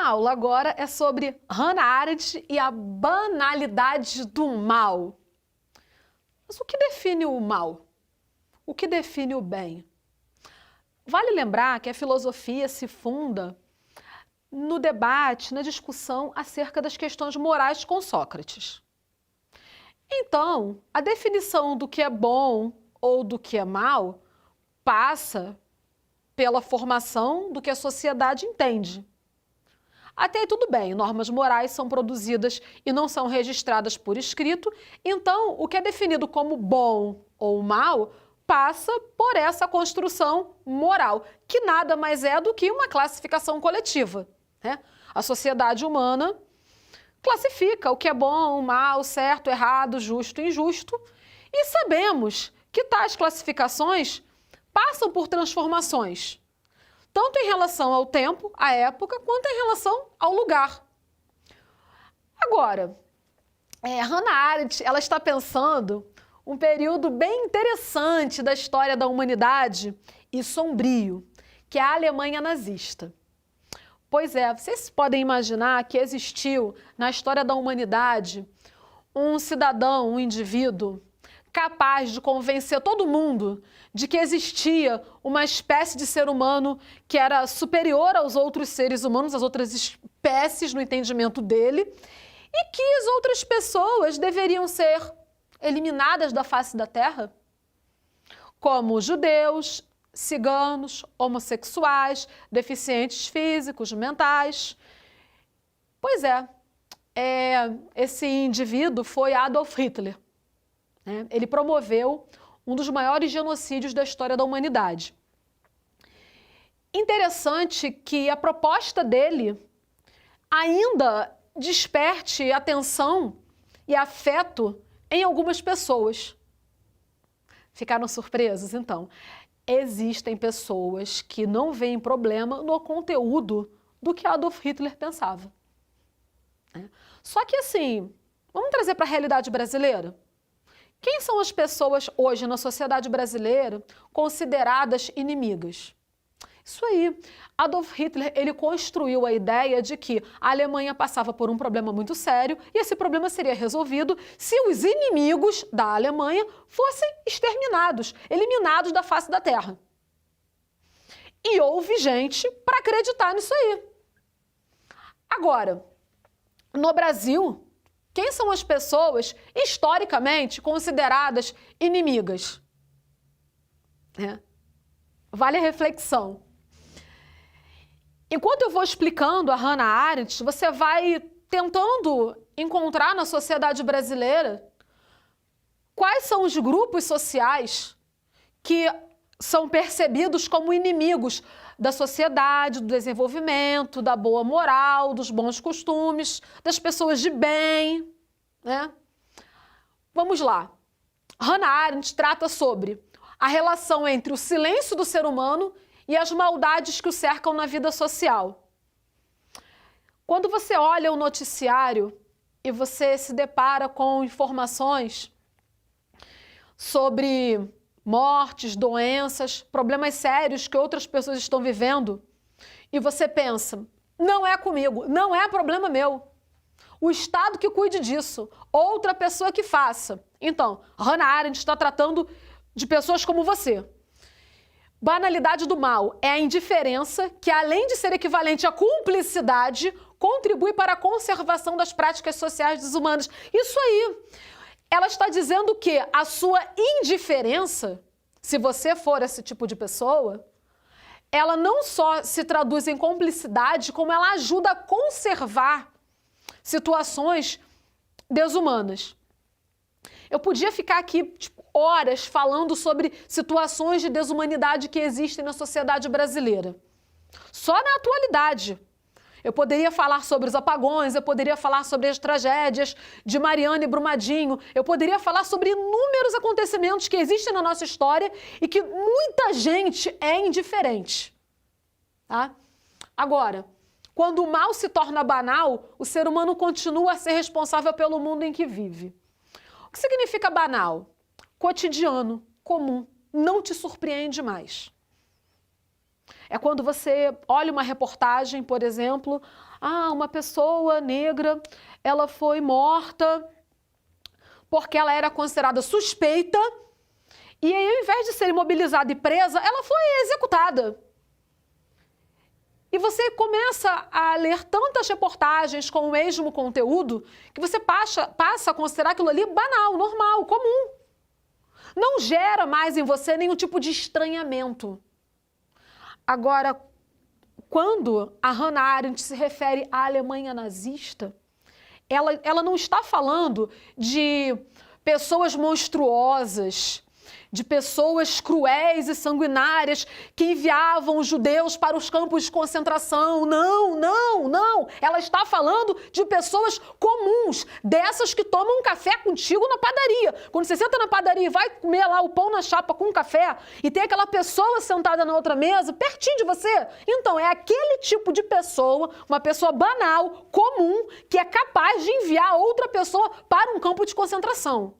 aula agora é sobre Hannah Arendt e a banalidade do mal. Mas o que define o mal? O que define o bem? Vale lembrar que a filosofia se funda no debate, na discussão acerca das questões morais com Sócrates. Então, a definição do que é bom ou do que é mal passa pela formação do que a sociedade entende. Até aí tudo bem, normas morais são produzidas e não são registradas por escrito, então o que é definido como bom ou mal passa por essa construção moral, que nada mais é do que uma classificação coletiva, né? A sociedade humana classifica o que é bom, mal, certo, errado, justo, injusto, e sabemos que tais classificações passam por transformações, tanto em relação ao tempo, à época, quanto em relação ao lugar. Agora, Hannah Arendt, ela está pensando um período bem interessante da história da humanidade e sombrio, que é a Alemanha nazista. Pois é, vocês podem imaginar que existiu na história da humanidade um cidadão, um indivíduo, capaz de convencer todo mundo de que existia uma espécie de ser humano que era superior aos outros seres humanos, às outras espécies no entendimento dele, e que as outras pessoas deveriam ser eliminadas da face da Terra, como judeus, ciganos, homossexuais, deficientes físicos, mentais. Pois esse indivíduo foi Adolf Hitler. Ele promoveu um dos maiores genocídios da história da humanidade. Interessante que a proposta dele ainda desperte atenção e afeto em algumas pessoas. Ficaram surpresos? Então, existem pessoas que não veem problema no conteúdo do que Adolf Hitler pensava. Só que assim, vamos trazer para a realidade brasileira? Quem são as pessoas hoje na sociedade brasileira consideradas inimigas? Isso aí, Adolf Hitler, ele construiu a ideia de que a Alemanha passava por um problema muito sério e esse problema seria resolvido se os inimigos da Alemanha fossem exterminados, eliminados da face da terra. E houve gente para acreditar nisso aí. Agora, no Brasil, quem são as pessoas historicamente consideradas inimigas? Vale a reflexão. Enquanto eu vou explicando a Hannah Arendt, você vai tentando encontrar na sociedade brasileira quais são os grupos sociais que são percebidos como inimigos da sociedade, do desenvolvimento, da boa moral, dos bons costumes, das pessoas de bem, Vamos lá. Hannah Arendt trata sobre a relação entre o silêncio do ser humano e as maldades que o cercam na vida social. Quando você olha o noticiário e você se depara com informações sobre mortes, doenças, problemas sérios que outras pessoas estão vivendo, e você pensa, não é comigo, não é problema meu. O Estado que cuide disso, outra pessoa que faça. Então, Hannah Arendt está tratando de pessoas como você. Banalidade do mal é a indiferença que, além de ser equivalente à cumplicidade, contribui para a conservação das práticas sociais desumanas. Isso aí. Ela está dizendo que a sua indiferença, se você for esse tipo de pessoa, ela não só se traduz em cumplicidade, como ela ajuda a conservar situações desumanas. Eu podia ficar aqui horas falando sobre situações de desumanidade que existem na sociedade brasileira. Só na atualidade. Eu poderia falar sobre os apagões, eu poderia falar sobre as tragédias de Mariana e Brumadinho, eu poderia falar sobre inúmeros acontecimentos que existem na nossa história e que muita gente é indiferente. Agora, quando o mal se torna banal, o ser humano continua a ser responsável pelo mundo em que vive. O que significa banal? Cotidiano, comum, não te surpreende mais. É quando você olha uma reportagem, por exemplo, uma pessoa negra, ela foi morta porque ela era considerada suspeita e aí, ao invés de ser imobilizada e presa, ela foi executada. E você começa a ler tantas reportagens com o mesmo conteúdo que você passa a considerar aquilo ali banal, normal, comum. Não gera mais em você nenhum tipo de estranhamento. Agora, quando a Hannah Arendt se refere à Alemanha nazista, ela não está falando de pessoas monstruosas, de pessoas cruéis e sanguinárias que enviavam os judeus para os campos de concentração. Não, não, não. Ela está falando de pessoas comuns, dessas que tomam um café contigo na padaria. Quando você senta na padaria e vai comer lá o pão na chapa com café e tem aquela pessoa sentada na outra mesa, pertinho de você. Então, é aquele tipo de pessoa, uma pessoa banal, comum, que é capaz de enviar outra pessoa para um campo de concentração.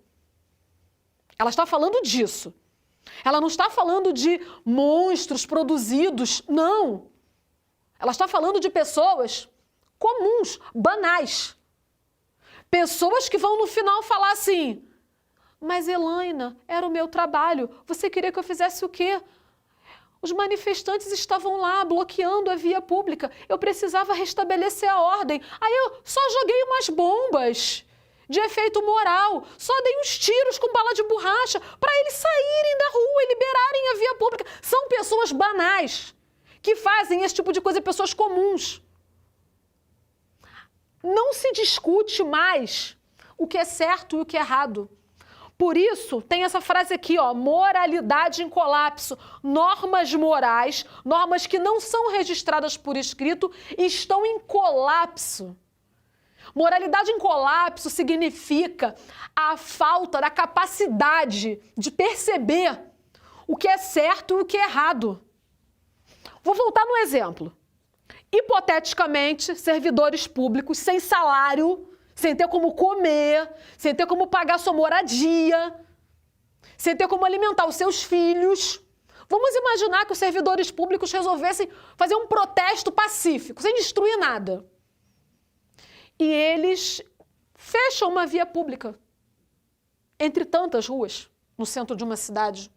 Ela está falando disso. Ela não está falando de monstros produzidos, não. Ela está falando de pessoas comuns, banais. Pessoas que vão no final falar assim, mas Elaina, era o meu trabalho, você queria que eu fizesse o quê? Os manifestantes estavam lá bloqueando a via pública, eu precisava restabelecer a ordem, aí eu só joguei umas bombas de efeito moral, só dei uns tiros com bala de borracha para eles saírem da rua e liberarem a via pública. São pessoas banais que fazem esse tipo de coisa, pessoas comuns. Não se discute mais o que é certo e o que é errado. Por isso, tem essa frase aqui, ó, moralidade em colapso. Normas morais, normas que não são registradas por escrito, estão em colapso. Moralidade em colapso significa a falta da capacidade de perceber o que é certo e o que é errado. Vou voltar no exemplo. Hipoteticamente, servidores públicos sem salário, sem ter como comer, sem ter como pagar sua moradia, sem ter como alimentar os seus filhos. Vamos imaginar que os servidores públicos resolvessem fazer um protesto pacífico, sem destruir nada. E eles fecham uma via pública entre tantas ruas no centro de uma cidade.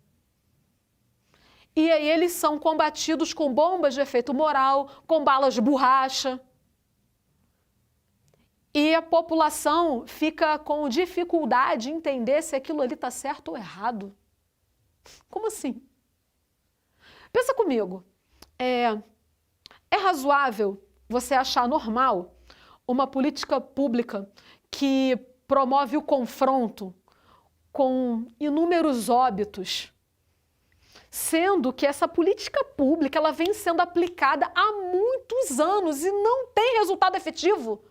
E aí eles são combatidos com bombas de efeito moral, com balas de borracha. E a população fica com dificuldade em entender se aquilo ali está certo ou errado. Como assim? Pensa comigo. É razoável você achar normal uma política pública que promove o confronto com inúmeros óbitos, sendo que essa política pública ela vem sendo aplicada há muitos anos e não tem resultado efetivo?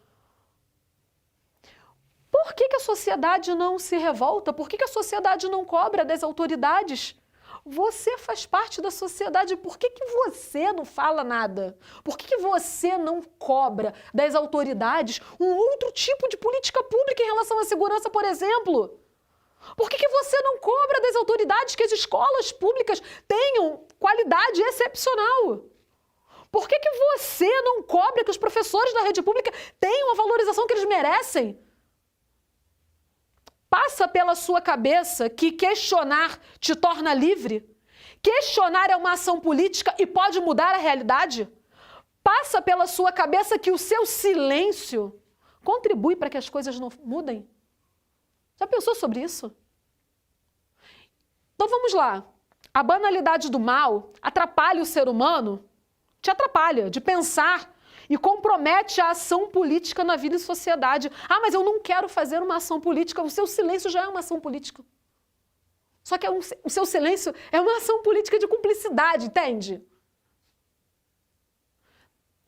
Por que a sociedade não se revolta? Por que a sociedade não cobra das autoridades? Você faz parte da sociedade, por que você não fala nada? Por que você não cobra das autoridades um outro tipo de política pública em relação à segurança, por exemplo? Por que você não cobra das autoridades que as escolas públicas tenham qualidade excepcional? Por que você não cobra que os professores da rede pública tenham a valorização que eles merecem? Passa pela sua cabeça que questionar te torna livre? Questionar é uma ação política e pode mudar a realidade? Passa pela sua cabeça que o seu silêncio contribui para que as coisas não mudem? Já pensou sobre isso? Então vamos lá. A banalidade do mal atrapalha o ser humano? Te atrapalha de pensar e compromete a ação política na vida e sociedade. Ah, mas eu não quero fazer uma ação política. O seu silêncio já é uma ação política. Só que o seu silêncio é uma ação política de cumplicidade, entende?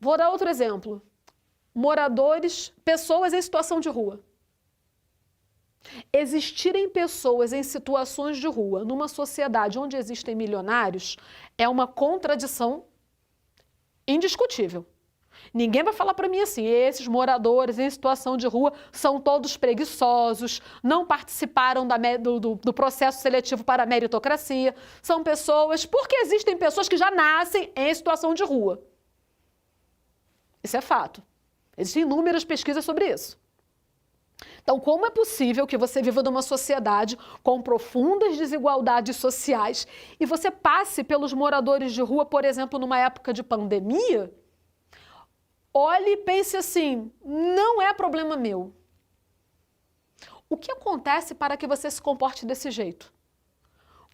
Vou dar outro exemplo. Moradores, pessoas em situação de rua. Existirem pessoas em situações de rua numa sociedade onde existem milionários é uma contradição indiscutível. Ninguém vai falar para mim assim, esses moradores em situação de rua são todos preguiçosos, não participaram do processo seletivo para a meritocracia. São pessoas, porque existem pessoas que já nascem em situação de rua. Isso é fato. Existem inúmeras pesquisas sobre isso. Então, como é possível que você viva numa sociedade com profundas desigualdades sociais e você passe pelos moradores de rua, por exemplo, numa época de pandemia? Olhe e pense assim, não é problema meu. O que acontece para que você se comporte desse jeito?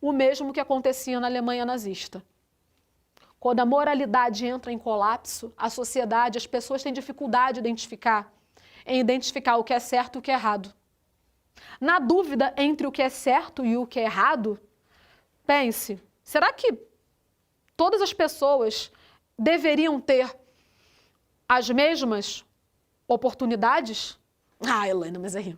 O mesmo que acontecia na Alemanha nazista. Quando a moralidade entra em colapso, a sociedade, as pessoas têm dificuldade em identificar o que é certo e o que é errado. Na dúvida entre o que é certo e o que é errado, pense, será que todas as pessoas deveriam ter as mesmas oportunidades? Ah, Helena, mas aí,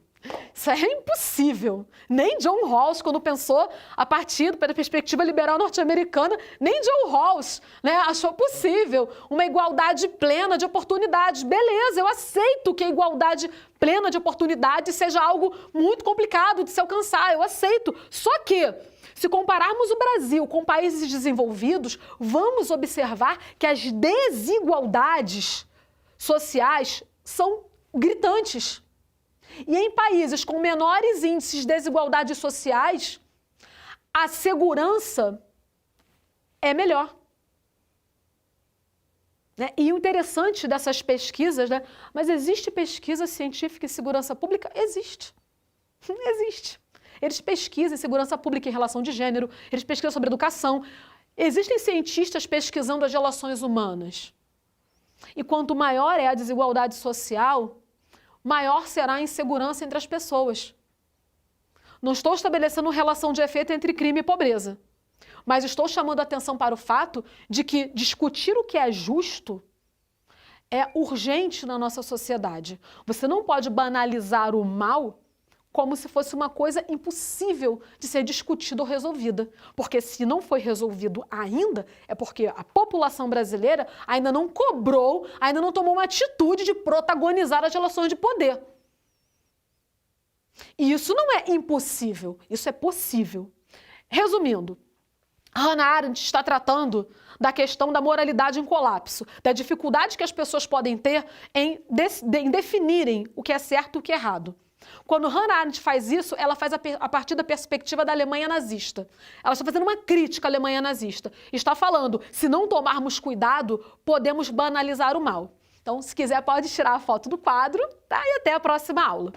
isso é impossível. Nem John Rawls, quando pensou a partir da perspectiva liberal norte-americana, nem John Rawls, né, achou possível uma igualdade plena de oportunidades. Beleza, eu aceito que a igualdade plena de oportunidades seja algo muito complicado de se alcançar, eu aceito. Só que, se compararmos o Brasil com países desenvolvidos, vamos observar que as desigualdades sociais são gritantes. E em países com menores índices de desigualdades sociais, a segurança é melhor. Né? E o interessante dessas pesquisas, né? Mas existe pesquisa científica em segurança pública? Existe. Existe. Eles pesquisam em segurança pública em relação de gênero, eles pesquisam sobre educação. Existem cientistas pesquisando as relações humanas. E quanto maior é a desigualdade social, maior será a insegurança entre as pessoas. Não estou estabelecendo relação de efeito entre crime e pobreza, mas estou chamando a atenção para o fato de que discutir o que é justo é urgente na nossa sociedade. Você não pode banalizar o mal como se fosse uma coisa impossível de ser discutida ou resolvida. Porque se não foi resolvido ainda, é porque a população brasileira ainda não cobrou, ainda não tomou uma atitude de protagonizar as relações de poder. E isso não é impossível, isso é possível. Resumindo, Hannah Arendt está tratando da questão da moralidade em colapso, da dificuldade que as pessoas podem ter em definirem o que é certo e o que é errado. Quando Hannah Arendt faz isso, ela faz a partir da perspectiva da Alemanha nazista. Ela está fazendo uma crítica à Alemanha nazista. Está falando, se não tomarmos cuidado, podemos banalizar o mal. Então, se quiser, pode tirar a foto do quadro, tá? E até a próxima aula.